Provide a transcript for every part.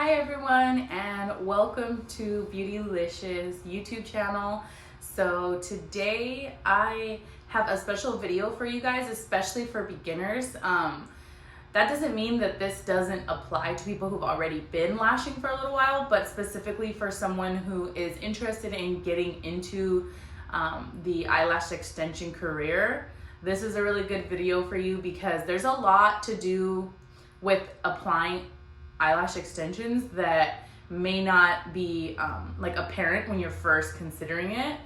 Hi everyone, and welcome to Beautylicious YouTube channel. So today I have a special video for you guys, especially for beginners. That doesn't mean that this doesn't apply to people who've already been lashing for a little while, but specifically for someone who is interested in getting into the eyelash extension career. This is a really good video for you because there's a lot to do with applying eyelash extensions that may not be like apparent when you're first considering it.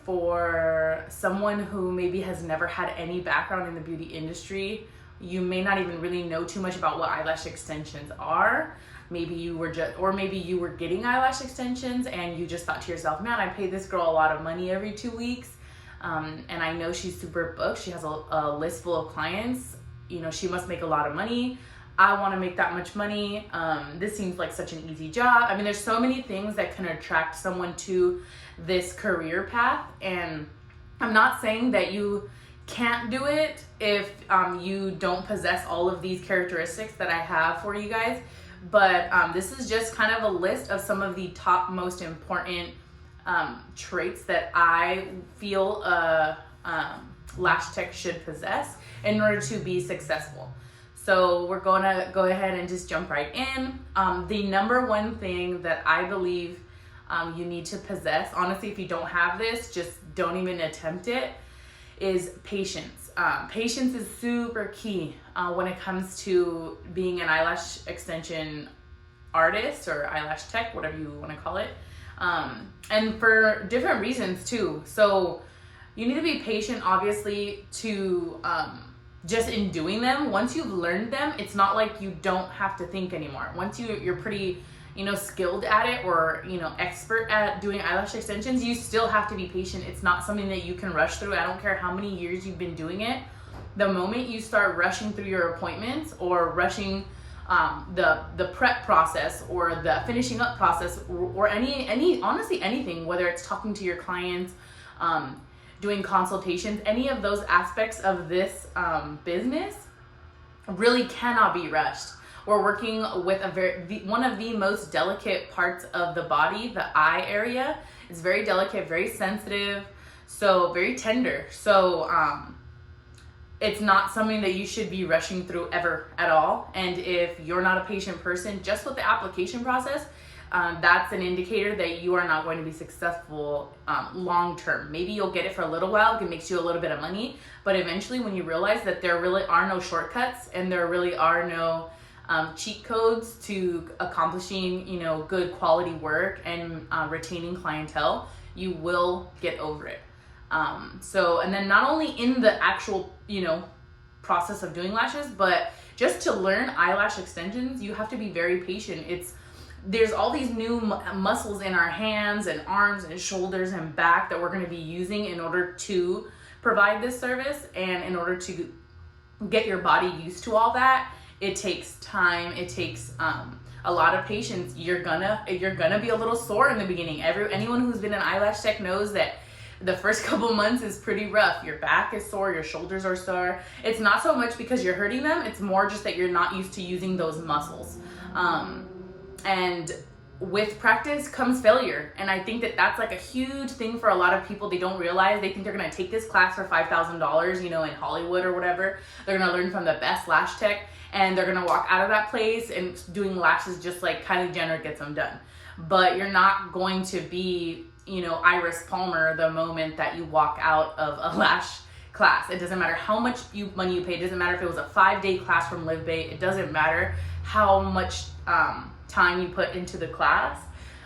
For someone who maybe has never had any background in the beauty industry, you may not even really know too much about what eyelash extensions are. Maybe you were getting eyelash extensions and you just thought to yourself, man, I pay this girl a lot of money every 2 weeks, and I know she's super booked, she has a list full of clients, you know, she must make a lot of money. I want to make that much money. This seems like such an easy job. I mean, there's so many things that can attract someone to this career path, and I'm not saying that you can't do it if you don't possess all of these characteristics that I have for you guys, but this is just kind of a list of some of the top most important traits that I feel a lash tech should possess in order to be successful. So we're gonna go ahead and just jump right in. The number one thing that I believe you need to possess, honestly, if you don't have this, just don't even attempt it, is patience. Patience is super key when it comes to being an eyelash extension artist or eyelash tech, whatever you want to call it, and for different reasons too. So you need to be patient, obviously, to just in doing them. Once you've learned them, it's not like you don't have to think anymore. Once you're pretty, skilled at it, or, expert at doing eyelash extensions, you still have to be patient. It's not something that you can rush through. I don't care how many years you've been doing it. The moment you start rushing through your appointments or rushing the prep process or the finishing up process, or any honestly anything, whether it's talking to your clients, doing consultations, any of those aspects of this business really cannot be rushed. We're working with one of the most delicate parts of the body, the eye area. It's very delicate, very sensitive, so very tender. So it's not something that you should be rushing through ever at all. And if you're not a patient person, just with the application process, that's an indicator that you are not going to be successful long term. Maybe you'll get it for a little while, it makes you a little bit of money, but eventually when you realize that there really are no shortcuts and there really are no cheat codes to accomplishing, good quality work and retaining clientele, you will get over it. And then not only in the actual, process of doing lashes, but just to learn eyelash extensions, you have to be very patient. There's all these new muscles in our hands and arms and shoulders and back that we're going to be using in order to provide this service, and in order to get your body used to all that, it takes time. It takes a lot of patience. You're gonna be a little sore in the beginning. Anyone who's been an eyelash tech knows that the first couple months is pretty rough. Your back is sore, your shoulders are sore. It's not so much because you're hurting them, it's more just that you're not used to using those muscles. And with practice comes failure. And I think that that's like a huge thing for a lot of people. They don't realize. They think they're going to take this class for $5,000, in Hollywood or whatever. They're going to learn from the best lash tech, and they're going to walk out of that place and doing lashes just like Kylie Jenner gets them done. But you're not going to be, Iris Palmer the moment that you walk out of a lash class. It doesn't matter how much money you pay. It doesn't matter if it was a 5-day class from Live Bay. It doesn't matter how much time you put into the class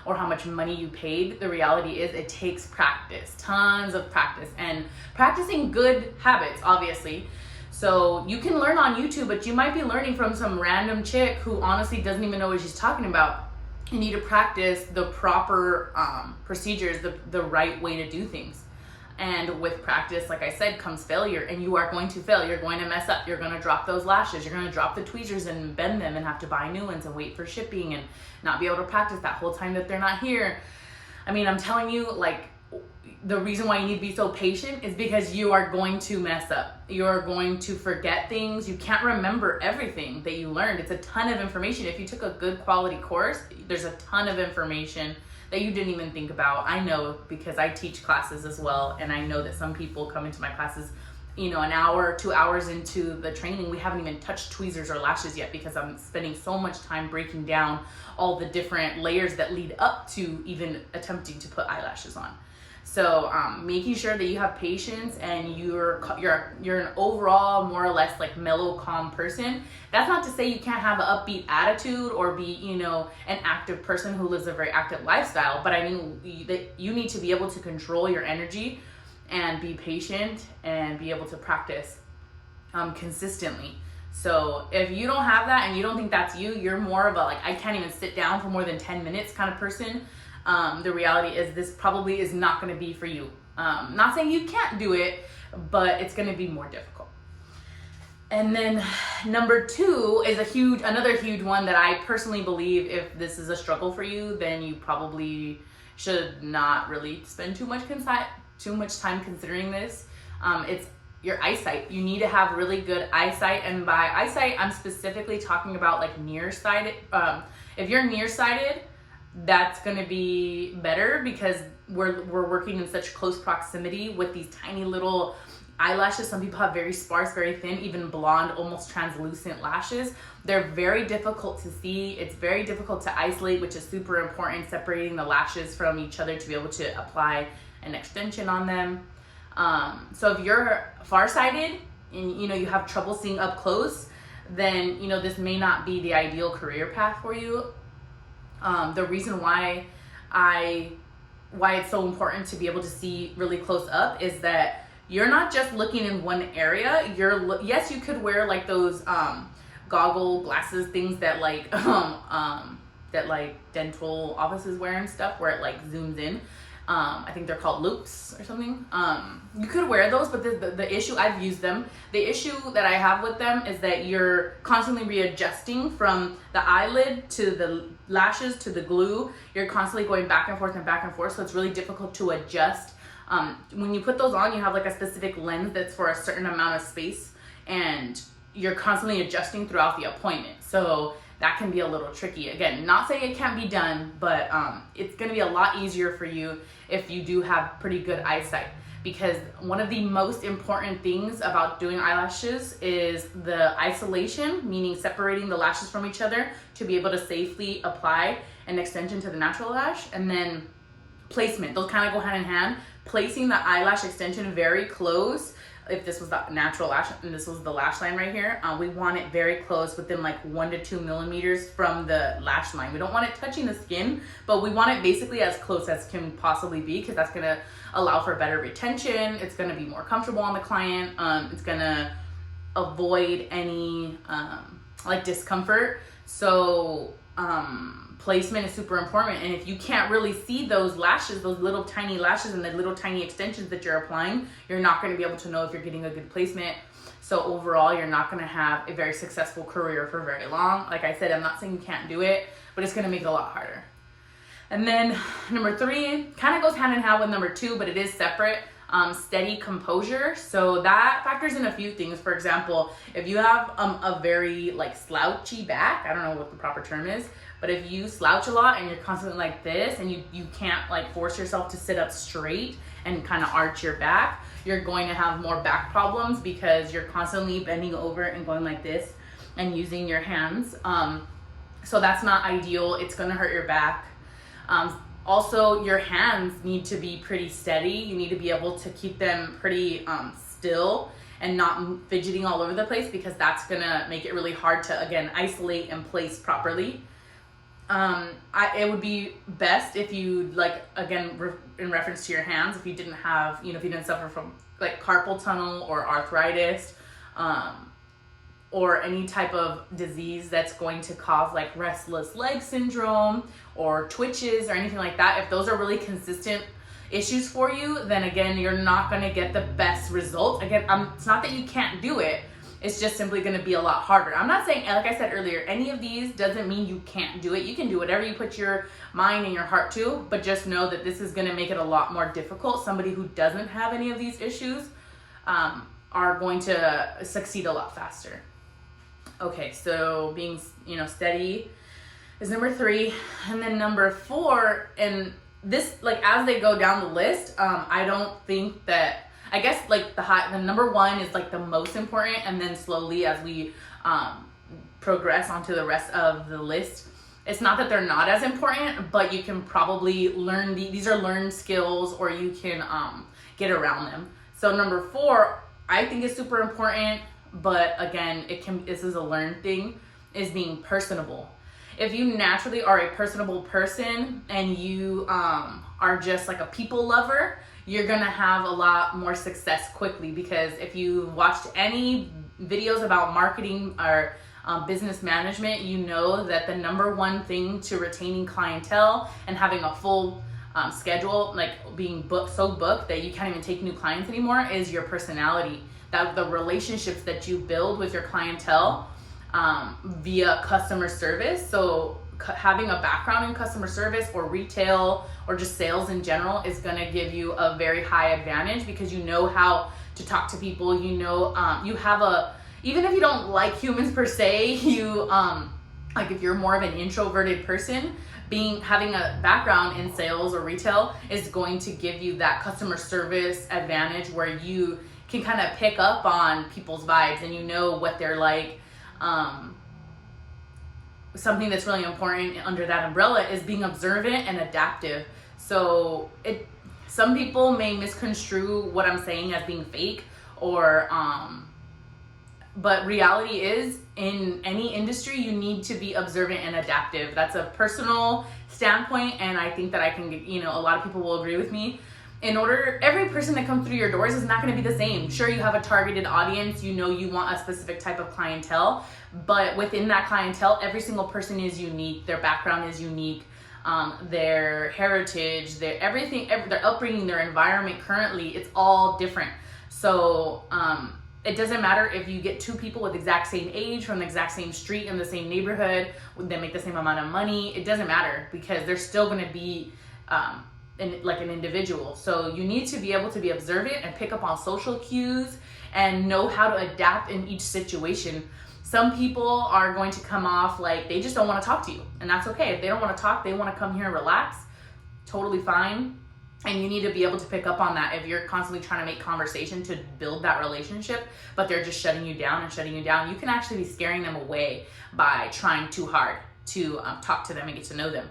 or how much money you paid. The reality is it takes practice, tons of practice, and practicing good habits, obviously. So you can learn on YouTube, but you might be learning from some random chick who honestly doesn't even know what she's talking about. You need to practice the proper procedures, the right way to do things. And with practice, like I said, comes failure, and you are going to fail. You're going to mess up. You're going to drop those lashes. You're going to drop the tweezers and bend them and have to buy new ones and wait for shipping and not be able to practice that whole time that they're not here. I mean, I'm telling you, like, the reason why you need to be so patient is because you are going to mess up. You're going to forget things. You can't remember everything that you learned. It's a ton of information. If you took a good quality course, there's a ton of information that you didn't even think about. I know because I teach classes as well, and I know that some people come into my classes, you know, an hour, 2 hours into the training, we haven't even touched tweezers or lashes yet because I'm spending so much time breaking down all the different layers that lead up to even attempting to put eyelashes on. So making sure that you have patience and you're an overall more or less like mellow, calm person. That's not to say you can't have an upbeat attitude or be, you know, an active person who lives a very active lifestyle. But I mean, you need to be able to control your energy and be patient and be able to practice consistently. So if you don't have that and you don't think that's you, you're more of a like, I can't even sit down for more than 10 minutes kind of person. The reality is this probably is not going to be for you. Not saying you can't do it, but it's going to be more difficult. And then number 2 is another huge one that I personally believe if this is a struggle for you, then you probably should not really spend too much time considering this. It's your eyesight. You need to have really good eyesight, and by eyesight, I'm specifically talking about like nearsighted. If you're nearsighted, that's going to be better because we're working in such close proximity with these tiny little eyelashes. Some people have very sparse, very thin, even blonde, almost translucent lashes. They're very difficult to see. It's very difficult to isolate, which is super important, separating the lashes from each other to be able to apply an extension on them. So if you're farsighted and you know you have trouble seeing up close, then you know this may not be the ideal career path for you. The reason why it's so important to be able to see really close up is that you're not just looking in one area. Yes, you could wear like those goggle glasses things that like dental offices wear and stuff, where it like zooms in. I think they're called loops or something. You could wear those, but the issue, I've used them. The issue that I have with them is that you're constantly readjusting from the eyelid to the lashes to the glue. You're constantly going back and forth and back and forth, so it's really difficult to adjust. When you put those on, you have like a specific lens that's for a certain amount of space, and you're constantly adjusting throughout the appointment. So that can be a little tricky. Again, not saying it can't be done, but it's gonna be a lot easier for you if you do have pretty good eyesight, because one of the most important things about doing eyelashes is the isolation, meaning separating the lashes from each other to be able to safely apply an extension to the natural lash, and then placement. Those kind of go hand in hand. Placing the eyelash extension very close. If this was the natural lash and this was the lash line right here, we want it very close, within like 1 to 2 millimeters from the lash line. We don't want it touching the skin, but we want it basically as close as can possibly be, because that's gonna allow for better retention. It's gonna be more comfortable on the client. It's gonna avoid any like discomfort. So placement is super important, and if you can't really see those lashes, those little tiny lashes and the little tiny extensions that you're applying, you're not going to be able to know if you're getting a good placement. So overall, you're not going to have a very successful career for very long. Like I said, I'm not saying you can't do it, but it's going to make it a lot harder. And then number 3 kind of goes hand in hand with number 2, but it is separate. Steady composure. So that factors in a few things. For example, if you have a very like slouchy back, I don't know what the proper term is, but if you slouch a lot and you're constantly like this, and you can't like force yourself to sit up straight and kind of arch your back, you're going to have more back problems because you're constantly bending over and going like this and using your hands. So that's not ideal. It's going to hurt your back. Also, your hands need to be pretty steady. You need to be able to keep them pretty still and not fidgeting all over the place, because that's gonna make it really hard to, again, isolate and place properly. It would be best if you, like, again, in reference to your hands, if you didn't have, if you didn't suffer from like carpal tunnel or arthritis, or any type of disease that's going to cause like restless leg syndrome or twitches or anything like that. If those are really consistent issues for you, then again, you're not gonna get the best result. Again, it's not that you can't do it, it's just simply going to be a lot harder. I'm not saying, like I said earlier, any of these doesn't mean you can't do it. You can do whatever you put your mind and your heart to, but just know that this is going to make it a lot more difficult. Somebody who doesn't have any of these issues are going to succeed a lot faster. Okay, so being, steady is number 3. And then number 4, and this, like, as they go down the list, I don't think that, I guess, like, the number 1 is, like, the most important, and then slowly as we progress onto the rest of the list, it's not that they're not as important, but you can probably learn, these are learned skills, or you can get around them. So number 4, I think is super important, but again, this is a learned thing, is being personable. If you naturally are a personable person and you are just like a people lover, you're gonna have a lot more success quickly, because if you've watched any videos about marketing or business management, you know that the number 1 thing to retaining clientele and having a full schedule, like being so booked that you can't even take new clients anymore, is your personality. That the relationships that you build with your clientele via customer service. So having a background in customer service or retail or just sales in general is going to give you a very high advantage, because you know how to talk to people. You have even if you don't like humans per se, like if you're more of an introverted person, having a background in sales or retail is going to give you that customer service advantage, where you can kind of pick up on people's vibes and you know what they're like. Something that's really important under that umbrella is being observant and adaptive. So some people may misconstrue what I'm saying as being fake, or but reality is, in any industry, you need to be observant and adaptive. That's a personal standpoint, and I think that a lot of people will agree with me. Every person that comes through your doors is not going to be the same. Sure, you have a targeted audience, you want a specific type of clientele, but within that clientele, every single person is unique. Their background is unique. Their heritage, their everything, their upbringing, their environment currently, it's all different. So it doesn't matter if you get 2 people with the exact same age, from the exact same street, in the same neighborhood, they make the same amount of money. It doesn't matter, because they're still going to be like an individual. So you need to be able to be observant and pick up on social cues and know how to adapt in each situation. Some people are going to come off like they just don't want to talk to you, and that's okay. If they don't want to talk, they want to come here and relax, totally fine. And you need to be able to pick up on that. If you're constantly trying to make conversation to build that relationship, but they're just shutting you down, you can actually be scaring them away by trying too hard to talk to them and get to know them.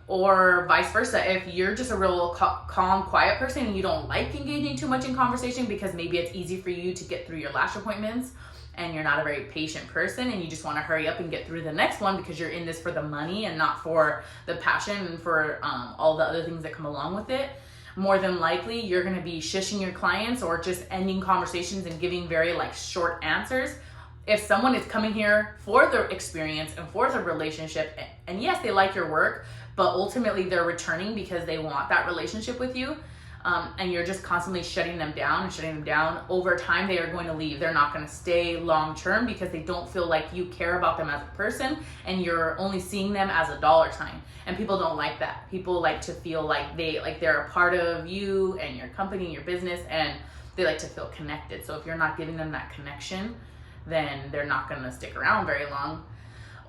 Or vice versa, if you're just a real calm, quiet person and you don't like engaging too much in conversation because maybe it's easy for you to get through your lash appointments and you're not a very patient person and you just want to hurry up and get through the next one because you're in this for the money and not for the passion and for all the other things that come along with it, more than likely you're going to be shushing your clients or just ending conversations and giving very short answers. If someone is coming here for the experience and for the relationship, and yes, they like your work, but ultimately they're returning because they want that relationship with you, and you're just constantly shutting them down, over time they are going to leave. They're not going to stay long term because they don't feel like you care about them as a person and you're only seeing them as a dollar sign. And people don't like that. People like to feel like they're a part of you and your company, your business, and they like to feel connected. So if you're not giving them that connection, then they're not going to stick around very long.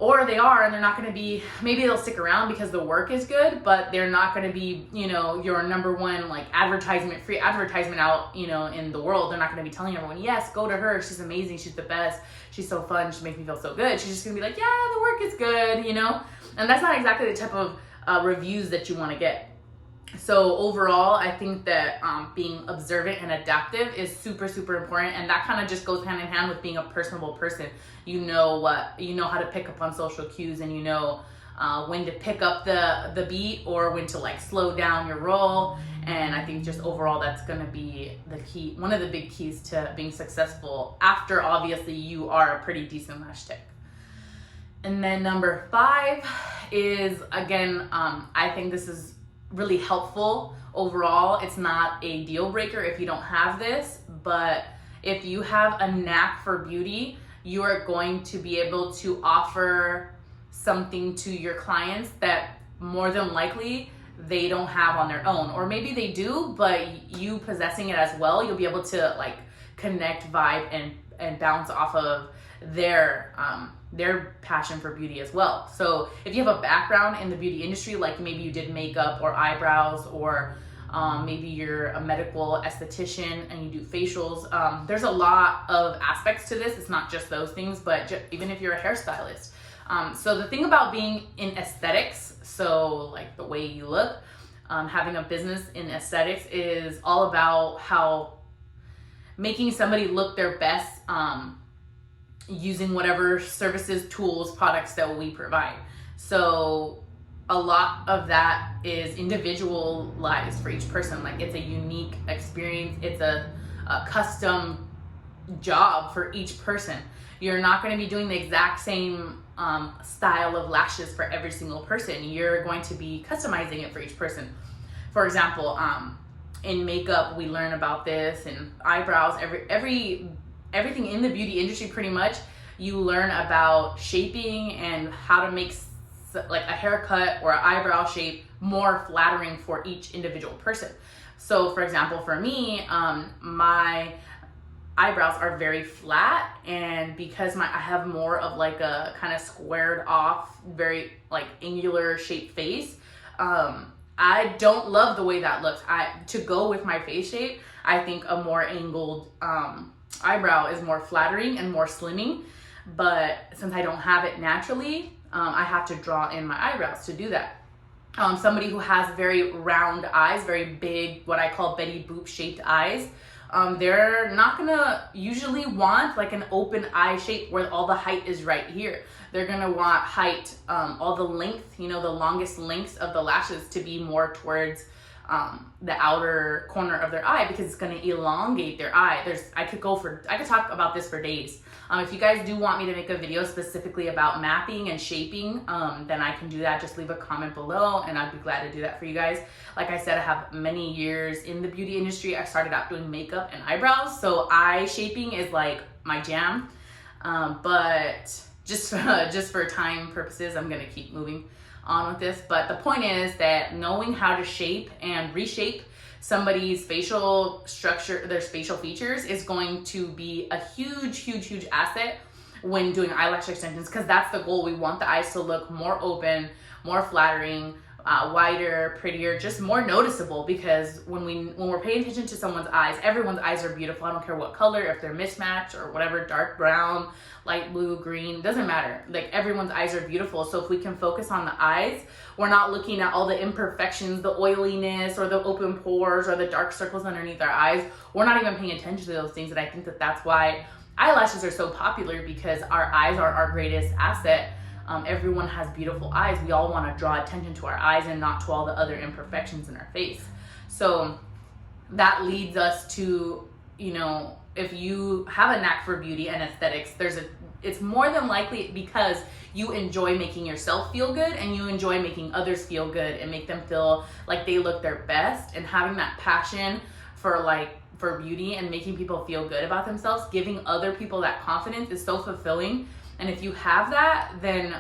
Or they are, and they're not going to be, maybe they'll stick around because the work is good, but they're not going to be, your number one, free advertisement out, in the world. They're not going to be telling everyone, yes, go to her. She's amazing. She's the best. She's so fun. She makes me feel so good. She's just going to be like, yeah, the work is good, And that's not exactly the type of reviews that you want to get. So overall, I think that being observant and adaptive is super, super important. And that kind of just goes hand in hand with being a personable person. You know how to pick up on social cues, and when to pick up the beat or when to slow down your roll. And I think just overall, that's going to be the key, one of the big keys to being successful after obviously you are a pretty decent lash tech. And then number 5 is, again, I think this is really helpful overall. It's not a deal breaker if you don't have this, but if you have a knack for beauty, you are going to be able to offer something to your clients that more than likely they don't have on their own, or maybe they do, but you possessing it as well, you'll be able to like connect, vibe, and bounce off of their passion for beauty as well. So if you have a background in the beauty industry, like maybe you did makeup or eyebrows, or maybe you're a medical esthetician and you do facials, there's a lot of aspects to this. It's not just those things, but even if you're a hairstylist. So the thing about being in aesthetics, so like the way you look, having a business in aesthetics is all about how making somebody look their best, using whatever services, tools, products that we provide. So a lot of that is individualized for each person. Like it's a unique experience. It's a custom job for each person. You're not going to be doing the exact same style of lashes for every single person. You're going to be customizing it for each person. For example, in makeup, we learn about this, and eyebrows, everything in the beauty industry, pretty much, you learn about shaping and how to make like a haircut or an eyebrow shape more flattering for each individual person. So for example, for me, my eyebrows are very flat, and because I have more of like a kind of squared off, very like angular shaped face, I don't love the way that looks. To go with my face shape, I think a more angled eyebrow is more flattering and more slimming. But since I don't have it naturally, I have to draw in my eyebrows to do that. Somebody who has very round eyes, very big, what I call Betty Boop shaped eyes, they're not gonna usually want like an open eye shape where all the height is right here. They're gonna want height, all the length, the longest lengths of the lashes to be more towards the outer corner of their eye, because it's going to elongate their eye. I could talk about this for days. If you guys do want me to make a video specifically about mapping and shaping, then I can do that. Just leave a comment below and I'd be glad to do that for you guys. Like I said, I have many years in the beauty industry. I started out doing makeup and eyebrows, so eye shaping is like my jam. But just for time purposes, I'm going to keep moving on with this. But the point is that knowing how to shape and reshape somebody's facial structure, their facial features, is going to be a huge asset when doing eyelash extensions, because that's the goal. We want the eyes to look more open, more flattering, wider, prettier, just more noticeable, because when we're paying attention to someone's eyes, everyone's eyes are beautiful. I don't care what color, if they're mismatched or whatever, dark brown, light blue, green, doesn't matter. Like everyone's eyes are beautiful. So if we can focus on the eyes, we're not looking at all the imperfections, the oiliness or the open pores or the dark circles underneath our eyes. We're not even paying attention to those things. And I think that that's why eyelashes are so popular, because our eyes are our greatest asset. Everyone has beautiful eyes. We all want to draw attention to our eyes and not to all the other imperfections in our face. So that leads us to, if you have a knack for beauty and aesthetics, it's more than likely because you enjoy making yourself feel good and you enjoy making others feel good and make them feel like they look their best, and having that passion for beauty and making people feel good about themselves, giving other people that confidence is so fulfilling. And if you have that, then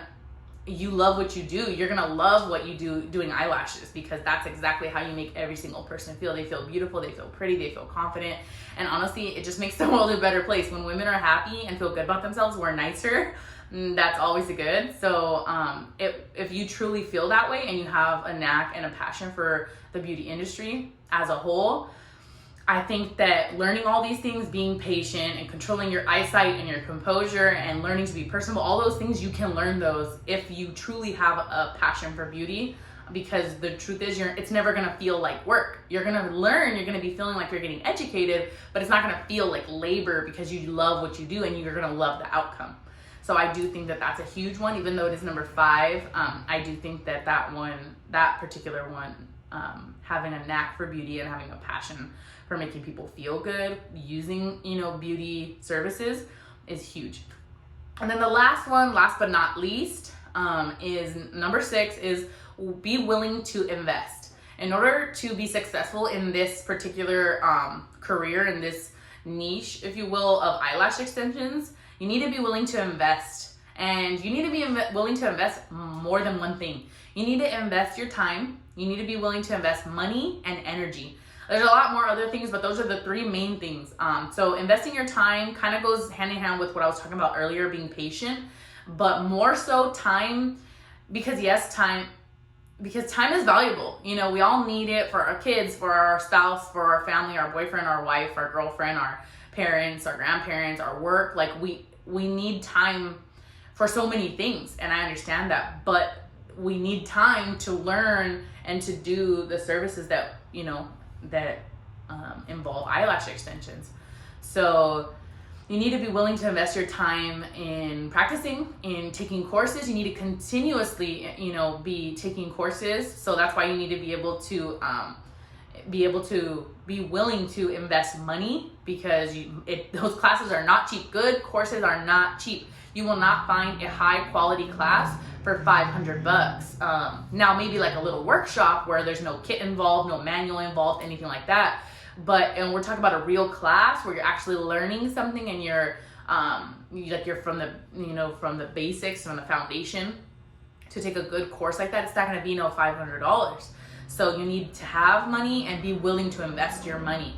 you love what you do. You're gonna love what you do doing eyelashes, because that's exactly how you make every single person feel. They feel beautiful, they feel pretty, they feel confident. And honestly, it just makes the world a better place. When women are happy and feel good about themselves, we're nicer. That's always good. So if you truly feel that way and you have a knack and a passion for the beauty industry as a whole, I think that learning all these things, being patient and controlling your eyesight and your composure and learning to be personable, all those things, you can learn those if you truly have a passion for beauty. Because the truth is, it's never gonna feel like work. You're gonna learn, you're gonna be feeling like you're getting educated, but it's not gonna feel like labor, because you love what you do and you're gonna love the outcome. So I do think that that's a huge one, even though it is number 5. I do think that that particular one, having a knack for beauty and having a passion for making people feel good using, beauty services, is huge. And then the last one, last but not least, is number 6, is be willing to invest. In order to be successful in this particular career, in this niche, if you will, of eyelash extensions, you need to be willing to invest. And you need to be willing to invest more than one thing. You need to invest your time. You need to be willing to invest money and energy. There's a lot more other things, but those are the three main things. So investing your time kind of goes hand in hand with what I was talking about earlier, being patient, but more so time, because time is valuable. You know, we all need it for our kids, for our spouse, for our family, our boyfriend, our wife, our girlfriend, our parents, our grandparents, our work. Like we need time for so many things, and I understand that, but we need time to learn and to do the services that, that involve eyelash extensions. So you need to be willing to invest your time in practicing, in taking courses. You need to continuously, be taking courses. So that's why you need to be able to be willing to invest money, because those classes are not cheap. Good courses are not cheap. You will not find a high quality class for $500. Now maybe like a little workshop where there's no kit involved, no manual involved, anything like that. And we're talking about a real class where you're actually learning something, and you're from the basics, from the foundation. To take a good course like that, it's not going to be no $500. So you need to have money and be willing to invest your money.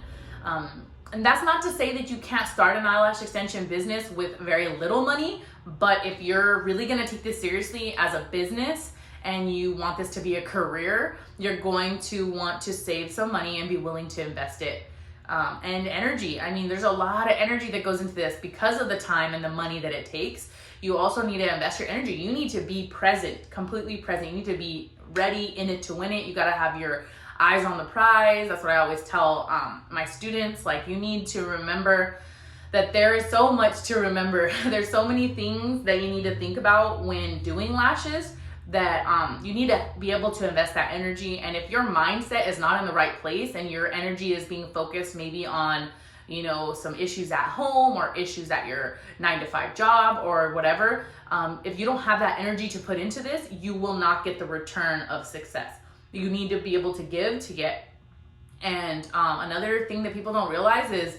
And that's not to say that you can't start an eyelash extension business with very little money, but if you're really going to take this seriously as a business and you want this to be a career, you're going to want to save some money and be willing to invest it. And energy. I mean, there's a lot of energy that goes into this because of the time and the money that it takes. You also need to invest your energy. You need to be present, completely present. You need to be ready, in it to win it. You got to have your eyes on the prize. That's what I always tell my students. Like, you need to remember that there is so much to remember. There's so many things that you need to think about when doing lashes, that you need to be able to invest that energy. And if your mindset is not in the right place and your energy is being focused maybe on, some issues at home or issues at your 9-to-5 job or whatever, if you don't have that energy to put into this, you will not get the return of success. You need to be able to give to get. And another thing that people don't realize is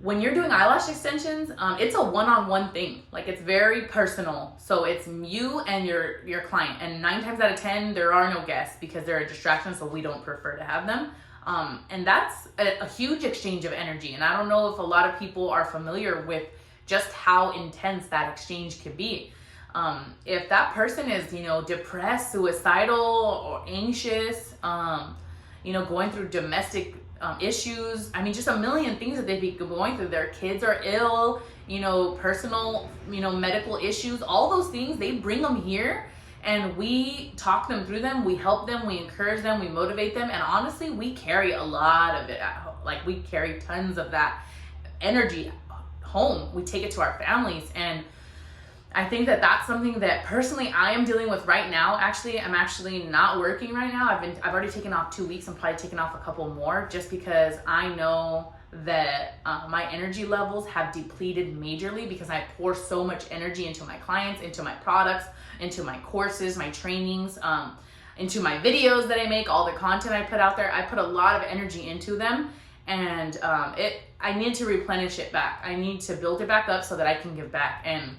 when you're doing eyelash extensions, it's a one-on-one thing. Like, it's very personal. So it's you and your client. And 9 times out of 10, there are no guests because they're a distraction, so we don't prefer to have them. And that's a huge exchange of energy. And I don't know if a lot of people are familiar with just how intense that exchange can be. If that person is, depressed, suicidal, or anxious, going through domestic issues, I mean, just a million things that they'd be going through. Their kids are ill, personal, medical issues, all those things, they bring them here, and we talk them through them. We help them, we encourage them, we motivate them. And honestly, we carry a lot of it at home. Like, we carry tons of that energy home. We take it to our families. And I think that that's something that personally I am dealing with right now. Actually, I'm actually not working right now. I've already taken off 2 weeks. I'm probably taking off a couple more, just because I know that my energy levels have depleted majorly, because I pour so much energy into my clients, into my products, into my courses, my trainings, into my videos that I make, all the content I put out there. I put a lot of energy into them, and I need to replenish it back. I need to build it back up so that I can give back. And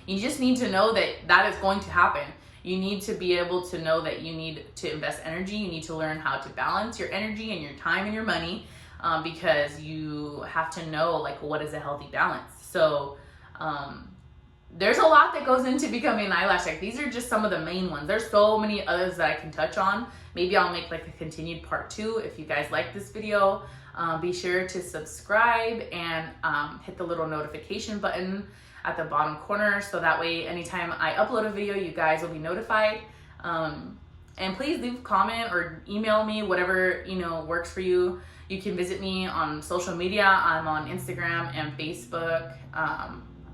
you just need to know that is going to happen. You need to be able to know that you need to invest energy. You need to learn how to balance your energy and your time and your money, because you have to know, like, what is a healthy balance. So there's a lot that goes into becoming an eyelash tech. These are just some of the main ones. There's so many others that I can touch on. Maybe I'll make like a continued part 2. If you guys like this video, be sure to subscribe and hit the little notification button at the bottom corner, so that way anytime I upload a video, you guys will be notified. And please leave a comment or email me, whatever works for you. You can visit me on social media. I'm on Instagram and Facebook,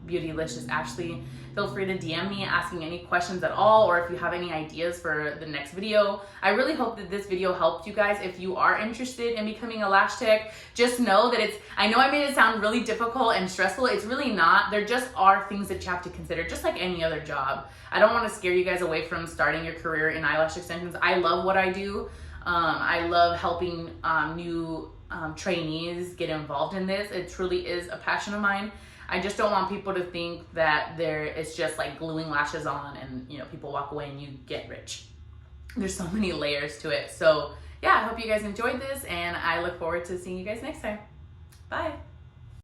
Beautylicious Ashley. Feel free to DM me asking any questions at all, or if you have any ideas for the next video. I really hope that this video helped you guys. If you are interested in becoming a lash tech, just know that I know I made it sound really difficult and stressful. It's really not. There just are things that you have to consider, just like any other job. I don't want to scare you guys away from starting your career in eyelash extensions. I love what I do. I love helping new trainees get involved in this. It truly is a passion of mine. I just don't want people to think that it's just like gluing lashes on and, you know, people walk away and you get rich. There's so many layers to it. So yeah, I hope you guys enjoyed this, and I look forward to seeing you guys next time. Bye.